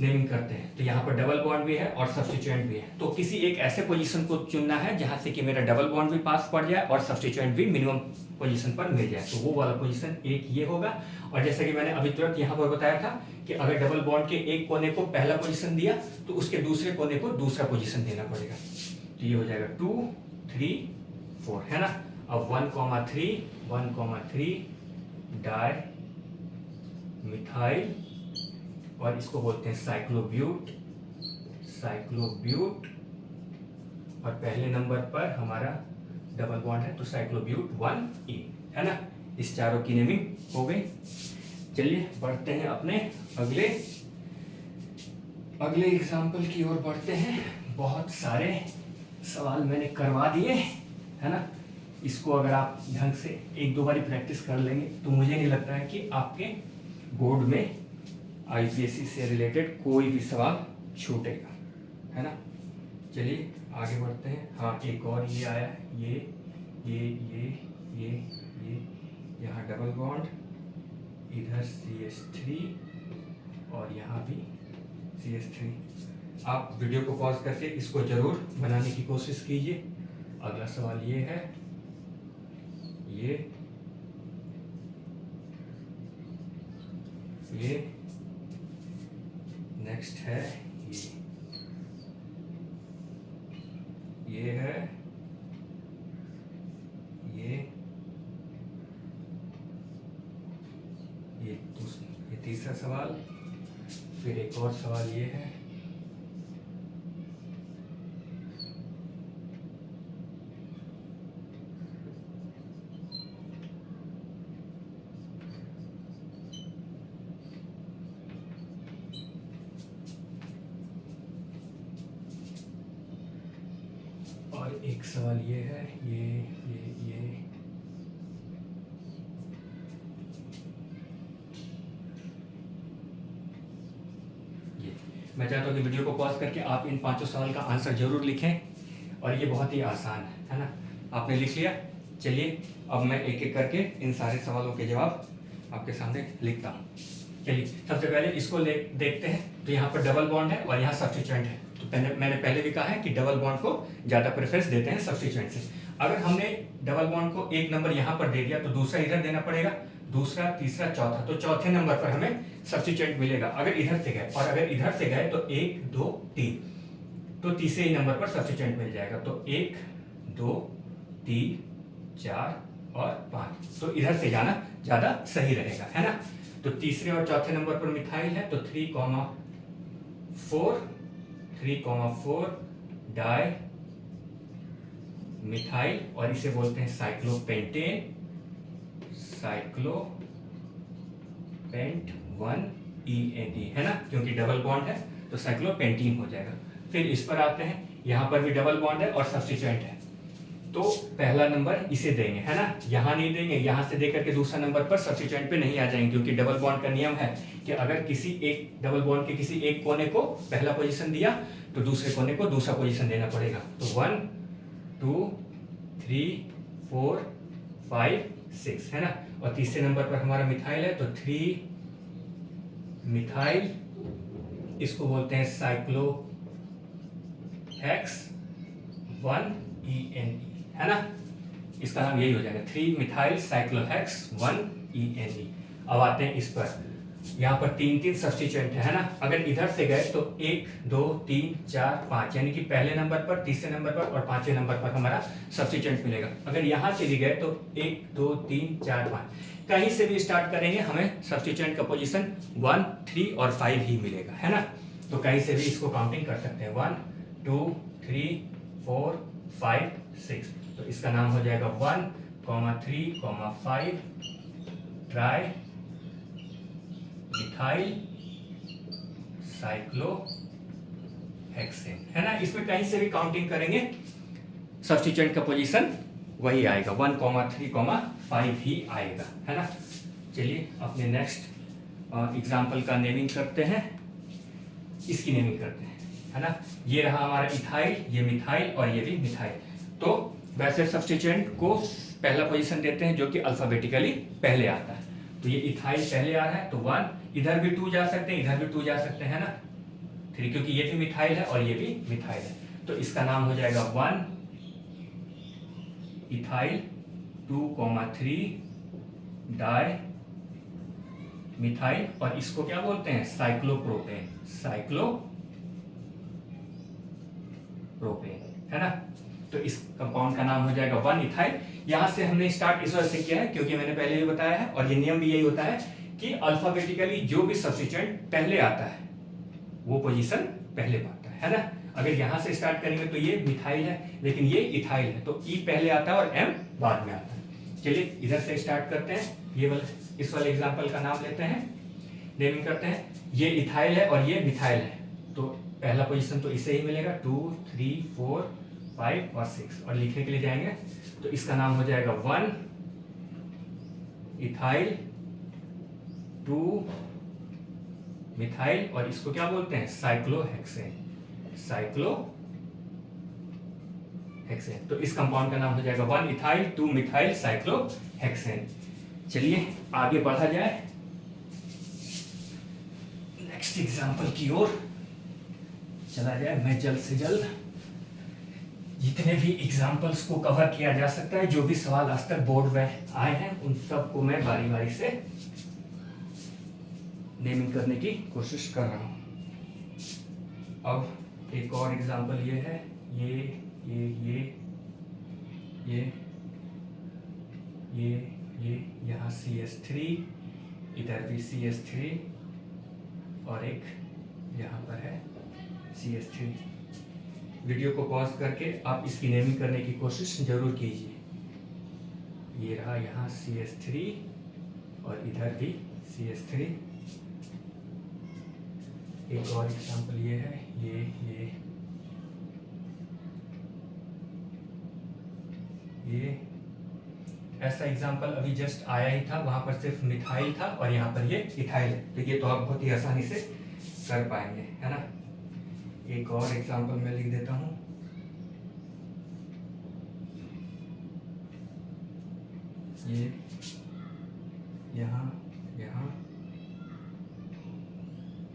नेमिंग करते हैं। तो यहाँ पर डबल बॉन्ड भी है और सब्स्टिट्यूएंट भी है। तो किसी एक ऐसे पोजीशन को चुनना है जहाँ से कि मेरा डबल बॉन्ड भी पास पड़ जाए और सब्स्टिट्यूएंट भी मिनिमम पोजीशन पर मिल जाए। तो वो वाला पोजीशन एक ये होगा। और जैसे कि मैंने अभी तुरंत यहाँ पर बताया था कि अगर डबल बॉन्ड के एक कोने को पहला पोजीशन दिया तो उसके दूसरे कोने को दूसरा पोजीशन देना पड़ेगा। तो ये हो जाएगा 2 3 4, है ना। अब 1,3 डाई मिथाइल और इसको बोलते हैं साइक्लोब्यूट और पहले नंबर पर हमारा डबल बॉन्ड है तो साइक्लोब्यूट 1E, है ना। इस चारों की नेमिंग हो गई। चलिए बढ़ते हैं अपने अगले एग्जाम्पल की ओर बढ़ते हैं। बहुत सारे सवाल मैंने करवा दिए, है ना। इसको अगर आप ढंग से एक दो बारी प्रैक्टिस कर लेंगे तो मुझे नहीं लगता है कि आपके बोर्ड में आईपीएससी से रिलेटेड कोई भी सवाल छूटेगा, है ना। चलिए आगे बढ़ते हैं। हाँ, एक और ये आया है, ये यहाँ डबल बॉन्ड, इधर CH3 और यहाँ भी CH3। आप वीडियो को पॉज करके इसको जरूर बनाने की कोशिश कीजिए। अगला सवाल ये है, ये नेक्स्ट है, ये है, ये तीसरा सवाल। फिर एक और सवाल ये है, और एक सवाल ये है, ये मैं चाहता हूँ कि वीडियो को पॉज करके आप इन पांचों सवाल का आंसर जरूर लिखें और ये बहुत ही आसान है ना। आपने लिख लिया। चलिए अब मैं एक एक करके इन सारे सवालों के जवाब आपके सामने लिखता हूँ। चलिए सबसे पहले इसको देखते हैं। तो यहाँ पर डबल बॉन्ड है और यहाँ सब्स्टिट्यूएंट है। तो मैंने पहले भी कहा है कि डबल बॉन्ड को ज़्यादा प्रेफरेंस देते हैं सब्स्टिट्यूएंट से। अगर हमने डबल बॉन्ड को एक नंबर यहाँ पर दे दिया तो दूसरा इधर देना पड़ेगा, दूसरा, तीसरा, चौथा। तो चौथे नंबर पर हमें सब्स्टिट्यूएंट मिलेगा अगर इधर से गए, और अगर इधर से गए तो 1 2 3, तो तीसरे ही नंबर पर सब्स्टिट्यूएंट मिल जाएगा। तो 1 2 3 4 और 5, तो इधर से जाना ज़्यादा सही रहेगा, है ना। तो तीसरे और चौथे नंबर पर मिथाइल है तो 3,4 डाई मिथाइल और इसे बोलते हैं साइक्लोपेंटेन 1ENE, है ना, क्योंकि डबल बॉन्ड है तो साइक्लोपेंटीन हो जाएगा। फिर इस पर आते हैं, यहाँ पर भी डबल बॉन्ड है और सब्स्टिट्यूएंट है तो पहला नंबर इसे देंगे, है ना। यहाँ नहीं देंगे, यहाँ से देकर के दूसरा नंबर पर सब्स्टिट्यूएंट पे नहीं आ जाएंगे, क्योंकि डबल बॉन्ड का नियम है कि अगर किसी एक डबल बॉन्ड के किसी एक कोने को पहला पोजीशन दिया तो दूसरे कोने को दूसरा पोजीशन देना पड़ेगा। तो 1 2 3 4 5 6, है ना। और तीसरे नंबर पर हमारा मिथाइल है तो 3 मिथाइल, इसको बोलते हैं साइक्लोहेक्स 1ENE, है ना। इसका नाम यही हो जाएगा 3 मिथाइल साइक्लोहेक्स 1ENE। अब आते हैं इस पर, यहाँ पर 3 सब्स्टिट्यूएंट है ना। अगर इधर से गए तो 1 2 3 4 5, यानी कि पहले नंबर पर, तीसरे नंबर पर और पांचवें नंबर पर हमारा सब्स्टिट्यूएंट मिलेगा। अगर यहाँ चली गए तो 1 2 3 4 5, कहीं से भी स्टार्ट करेंगे हमें सब्स्टिट्यूएंट का पोजीशन 1 3 और 5 ही मिलेगा, है ना। तो कहीं से भी इसको काउंटिंग कर सकते हैं 1 2 3 4 5 6। तो इसका नाम हो जाएगा 1 3 5 ट्राई मिथाइल साइक्लोहेक्सेन, है ना। इसमें कहीं से भी काउंटिंग करेंगे सब्स्टिट्यूएंट का पोजीशन वही आएगा, 1 3 5 ही आएगा, है ना। चलिए अपने नेक्स्ट एग्जाम्पल का नेमिंग करते हैं, इसकी नेमिंग करते हैं, है ना। ये रहा हमारा इथाइल, ये मिथाइल और ये भी मिथाइल। तो वैसे सब्स्टिट्यूएंट को पहला पोजीशन देते हैं जो कि अल्फाबेटिकली पहले आता है। तो ये इथाइल पहले आ रहा है तो 1, इधर भी 2 जा सकते हैं, इधर भी 2 जा सकते हैं ना। 3, क्योंकि ये भी मिथाइल है और ये भी मिथाइल है, तो इसका नाम हो जाएगा 1 इथाइल 2,3 डाई मिथाइल, और इसको क्या बोलते हैं, साइक्लोप्रोपेन, है ना। तो इस कंपाउंड का नाम हो जाएगा 1 इथाइल। यहां से हमने स्टार्ट इस वजह से किया है क्योंकि मैंने पहले भी बताया है, और ये नियम भी यही होता है कि अल्फाबेटिकली जो भी सब्स्टिट्यूएंट पहले आता है वो पोजीशन पहले पाता है ना। अगर यहां से स्टार्ट करेंगे तो ये मिथाइल है, लेकिन ये इथाइल है, तो ई पहले आता है और एम बाद में आता है। चलिए इधर से स्टार्ट करते हैं, ये वाला इस वाले एग्जांपल का नाम लेते हैं, नेमिंग करते हैं। ये इथाइल है और ये मिथाइल है, तो पहला पोजीशन तो इसे ही मिलेगा, 2, 3, 4, 5 और 6, और लिखने के लिए जाएंगे तो इसका नाम हो जाएगा 1 इथाइल 2 मिथाइल, और इसको क्या बोलते हैं, साइक्लोहेक्सेन। तो इस कंपाउंड का नाम हो जाएगा 1 इथाइल 2 मिथाइल साइक्लोहेक्सेन। चलिए आगे बढ़ा जाए नेक्स्ट एग्जांपल की ओर चला जाए। मैं जल्द से जल्द जितने भी एग्जांपल्स को कवर किया जा सकता है, जो भी सवाल आज तक बोर्ड में आए हैं, उन सबको मैं बारी बारी से नेमिंग करने की कोशिश कर रहा हूं। अब एक और एग्जांपल ये है, ये यहाँ CH3, इधर भी CH3, और एक यहाँ पर है CH3। वीडियो को पॉज करके आप इसकी नेमिंग करने की कोशिश जरूर कीजिए। ये रहा यहाँ CH3 और इधर भी CH3। एक और एग्जांपल ये है, ये ऐसा एग्जांपल अभी जस्ट आया ही था, वहां पर सिर्फ मिथाइल था और यहाँ पर ये इथाइल है, तो ये तो आप बहुत ही आसानी से कर पाएंगे, है ना। एक और एग्जांपल मैं लिख देता हूँ, ये यहाँ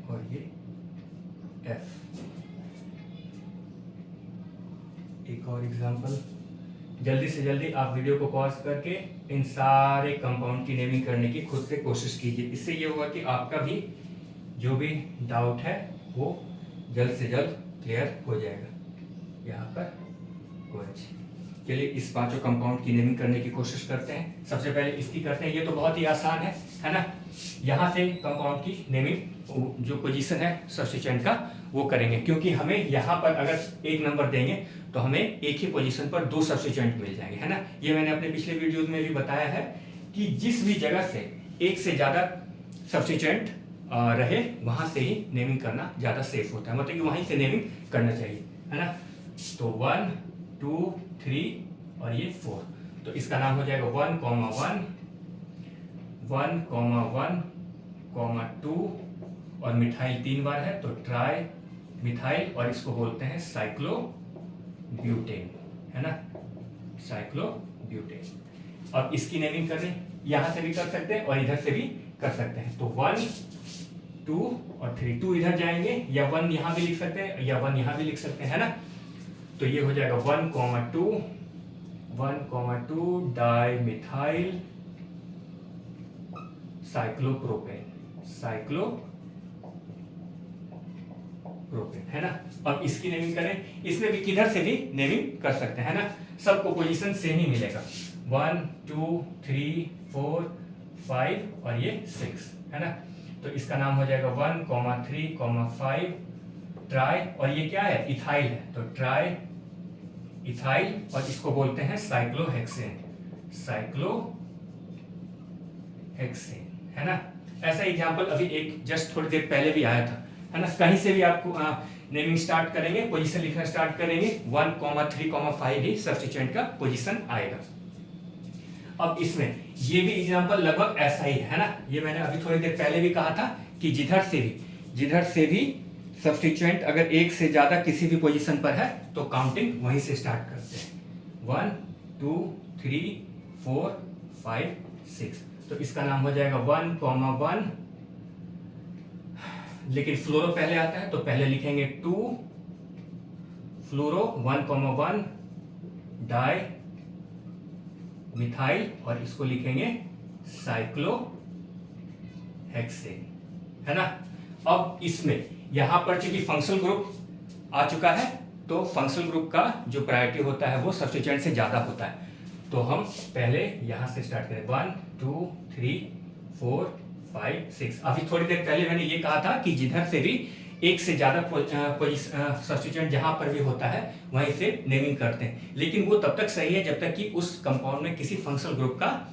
और ये F। एक और एग्जांपल, जल्दी से जल्दी आप वीडियो को पॉज करके इन सारे कंपाउंड की नेमिंग करने की खुद से कोशिश कीजिए। इससे ये होगा कि आपका भी जो भी डाउट है वो जल्द से जल्द क्लियर हो जाएगा। यहाँ पर OH। चलिए इस पांचों कंपाउंड की नेमिंग करने की कोशिश करते हैं। सबसे पहले इसकी करते हैं, ये तो बहुत ही आसान है ना। यहाँ से कंपाउंड की नेमिंग जो पोजीशन है सब्स्टिट्यूएंट का वो करेंगे, क्योंकि हमें यहाँ पर अगर एक नंबर देंगे तो हमें एक ही पोजीशन पर 2 सब्स्टिट्यूएंट मिल जाएंगे, है ना। ये मैंने अपने पिछले वीडियोज में भी बताया है कि जिस भी जगह से एक से ज़्यादा सब्स्टिट्यूएंट रहे वहाँ से ही नेमिंग करना ज़्यादा सेफ होता है, मतलब कि वहीं से नेमिंग करना चाहिए, है ना। तो 1, 2, 3 और ये 4, तो इसका नाम हो जाएगा 1,1, 1,1,2, और मिथाइल 3 बार है तो ट्राई मिथाइल, और इसको बोलते हैं साइक्लोब्यूटेन, है ना, साइक्लोब्यूटेन। और इसकी नेमिंग करें, यहां से भी कर सकते हैं और इधर से भी कर सकते हैं। तो 1, 2 और 3, 2 इधर जाएंगे, या 1 यहां भी लिख सकते हैं या 1 यहां भी लिख सकते हैं, है ना। तो ये हो जाएगा 1,2 डाई मिथाइल साइक्लोप्रोपेन, है ना। अब इसकी नेमिंग करें, इसमें भी किधर से भी नेमिंग कर सकते हैं, है ना। सबको पोजीशन सेम ही मिलेगा, 1, 2, 3, 4, 5 और ये 6, है ना। तो इसका नाम हो जाएगा 1,3,5 ट्राई, और ये क्या है, इथाइल है, तो ट्राई इथाइल, और इसको बोलते हैं साइक्लोहेक्सेन, है ना। ऐसा एग्जांपल अभी एक जस्ट थोड़ी देर पहले भी आया था, है ना। कहीं से भी आपको नेमिंग स्टार्ट करेंगे, पोजीशन लिखना स्टार्ट करेंगे, 1,3,5 ही सब्स्टिट्यूएंट का पोजीशन आएगा। अब इसमें ये भी एग्जांपल लगभग ऐसा ही है ना। ये मैंने अभी थोड़ी देर पहले भी कहा था कि जिधर से भी सब्स्टिट्यूएंट अगर एक से ज्यादा किसी भी पोजीशन पर है तो काउंटिंग वहीं से स्टार्ट करते हैं, 1, 2, 3, 4, 5, 6। तो इसका नाम हो जाएगा 1,1 लेकिन फ्लोरो पहले आता है तो पहले लिखेंगे 2 फ्लोरो 1,1 डाई मिथाइल और इसको लिखेंगे साइक्लोहेक्सेन, है ना। अब इसमें यहां पर चूंकि फंक्शनल ग्रुप आ चुका है तो फंक्शनल ग्रुप का जो प्रायोरिटी होता है वो सब्स्टिट्यूएंट से ज्यादा होता है। तो हम पहले यहां से स्टार्ट करें 1 2 3 4 5 6। अभी थोड़ी देर पहले मैंने ये कहा था कि जिधर से भी एक से ज्यादा सब्स्टिट्यूएंट जहां पर भी होता है वहीं से नेमिंग करते हैं, लेकिन वो तब तक सही है जब तक कि उस कंपाउंड में किसी फंक्शनल ग्रुप का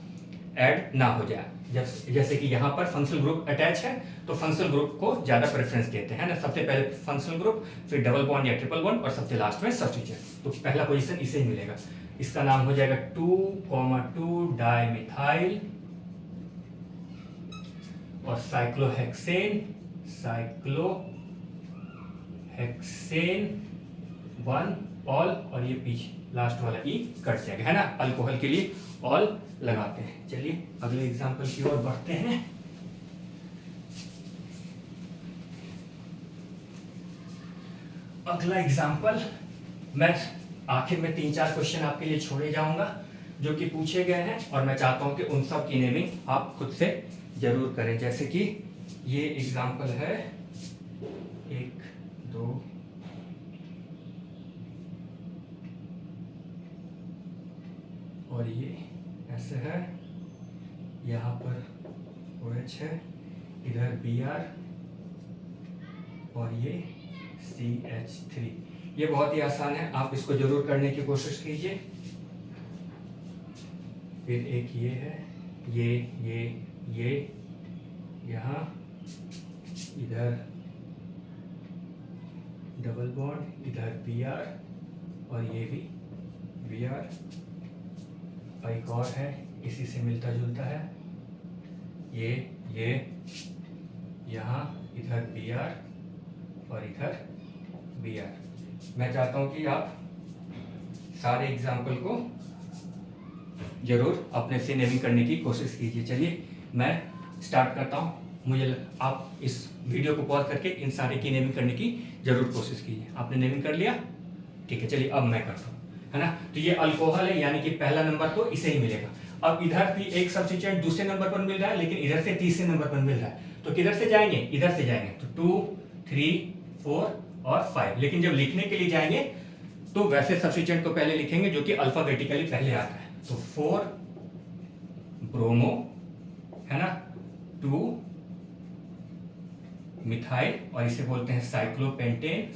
ऐड ना हो जाए। जैसे कि यहाँ पर फंक्शनल ग्रुप अटैच है तो फंक्शनल ग्रुप को ज्यादा प्रेफरेंस देते हैं ना, सबसे पहले फंक्शनल ग्रुप, फिर डबल बॉन्ड या ट्रिपल बॉन्ड और सबसे लास्ट में सब्स्टिट्यूएंट। तो पहला पोजीशन इसे ही मिलेगा। इसका नाम हो जाएगा 2,2 डाइमिथाइल और साइक्लोहेक्सेन 1 ऑल, और ये पीछे लास्ट वाला ई कट जाएगा, है ना। अल्कोहल के लिए ऑल लगाते हैं। चलिए अगले एग्जांपल की ओर बढ़ते हैं। अगला एग्जांपल मैं आखिर में 3-4 क्वेश्चन आपके लिए छोड़े जाऊंगा जो कि पूछे गए हैं और मैं चाहता हूं कि उन सब की नेमिंग आप खुद से जरूर करें। जैसे कि ये एग्जांपल है 1 2 और ये ऐसे है, यहाँ पर OH है, इधर Br और ये CH3। ये बहुत ही आसान है, आप इसको जरूर करने की कोशिश कीजिए। फिर एक ये है, ये यहाँ इधर डबल बॉन्ड, इधर Br और ये भी Br, एक और है इसी से मिलता जुलता है, ये यहाँ इधर Br और इधर Br। मैं चाहता हूं कि आप सारे एग्जाम्पल को जरूर अपने से नेमिंग करने की कोशिश कीजिए। चलिए मैं स्टार्ट करता हूं। आप इस वीडियो को पॉज करके इन सारे की नेमिंग करने की जरूर कोशिश कीजिए। आपने नेमिंग कर लिया? ठीक है, चलिए अब मैं करता हूँ, है ना। तो ये अल्कोहल है, यानी कि पहला नंबर तो इसे ही मिलेगा। अब इधर भी एक सब्स्टिट्यूएंट दूसरे नंबर पर मिल रहा है, लेकिन इधर से तीसरे नंबर पर मिल रहा है, तो किधर से जाएंगे? इधर से जाएंगे। तो 2 3 4 और 5। लेकिन जब लिखने के लिए जाएंगे तो वैसे सब्स्टिट्यूएंट को पहले लिखेंगे जो कि अल्फाबेटिकली पहले आता है। तो 4 ब्रोमो, है ना, 2 मिथाइल और इसे बोलते हैं साइक्लोपेंटेन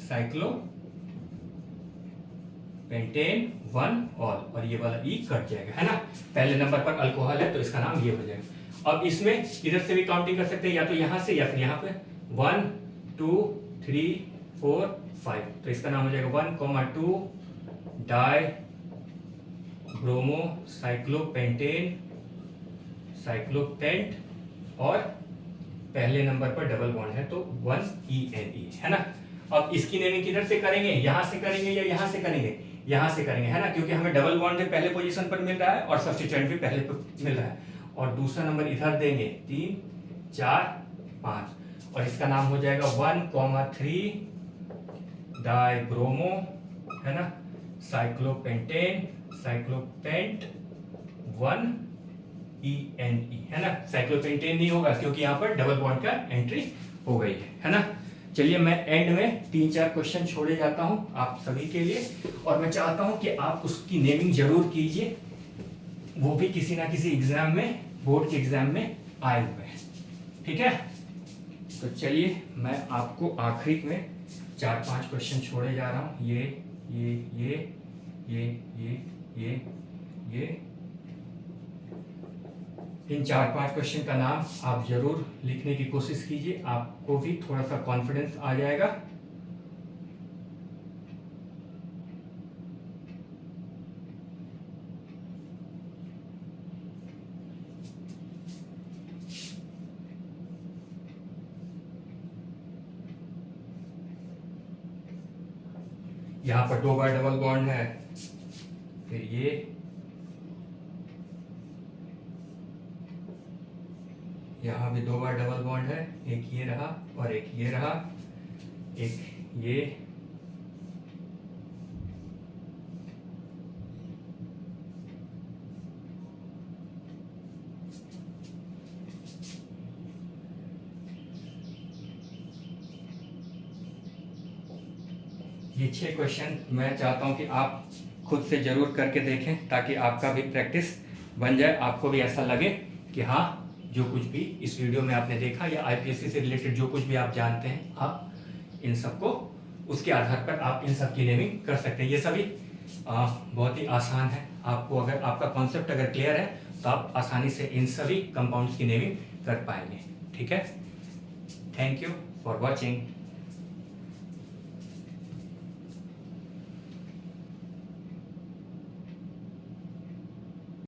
1 ऑल, और ये वाला ई कट जाएगा, है ना। पहले नंबर पर अल्कोहल है तो इसका नाम ये हो जाएगा। अब इसमें इधर से भी काउंटिंग कर सकते हैं, या तो यहां से या फिर यहां पे 1 2 3 4 5। तो इसका नाम हो जाएगा 1,2 डाई ब्रोमो साइक्लोपेंट और पहले नंबर पर डबल बॉन्ड है तो 1 ENE, है ना। अब इसकी नेमिंग किधर से करेंगे? यहां से करेंगे या यहां से करेंगे? यहां से करेंगे, है ना, क्योंकि हमें डबल बॉन्ड पहले पोजीशन पर मिल रहा है और सब्स्टिट्यूएंट भी पहले मिल रहा है। और दूसरा नंबर इधर देंगे 3 4 5 और इसका नाम हो जाएगा 1,3 डाइब्रोमो, है ना, साइक्लोपेंट 1 ENE, है ना। साइक्लोपेंटेन नहीं होगा क्योंकि यहाँ पर डबल बॉन्ड का एंट्री हो गई है ना। चलिए मैं एंड में 3-4 क्वेश्चन छोड़े जाता हूं आप सभी के लिए, और मैं चाहता हूं कि आप उसकी नेमिंग जरूर कीजिए, वो भी किसी ना किसी एग्जाम में, बोर्ड के एग्जाम में आए हुए हैं, ठीक है। तो चलिए मैं आपको आखिरी में 4-5 क्वेश्चन छोड़े जा रहा हूं। ये इन 4-5 क्वेश्चन का नाम आप जरूर लिखने की कोशिश कीजिए, आपको भी थोड़ा सा कॉन्फिडेंस आ जाएगा। यहां पर 2 बार डबल बॉन्ड है, फिर ये यहाँ भी 2 बार डबल बॉन्ड है, एक ये रहा और एक ये रहा, एक ये, ये 6 क्वेश्चन मैं चाहता हूँ कि आप खुद से ज़रूर करके देखें ताकि आपका भी प्रैक्टिस बन जाए, आपको भी ऐसा लगे कि हाँ जो कुछ भी इस वीडियो में आपने देखा या आईपीएससी से रिलेटेड जो कुछ भी आप जानते हैं आप इन सबको उसके आधार पर आप इन सब की नेमिंग कर सकते हैं। ये सभी बहुत ही आसान है, आपको अगर आपका कॉन्सेप्ट अगर क्लियर है तो आप आसानी से इन सभी कंपाउंड्स की नेमिंग कर पाएंगे। ठीक है, थैंक यू फॉर वॉचिंग।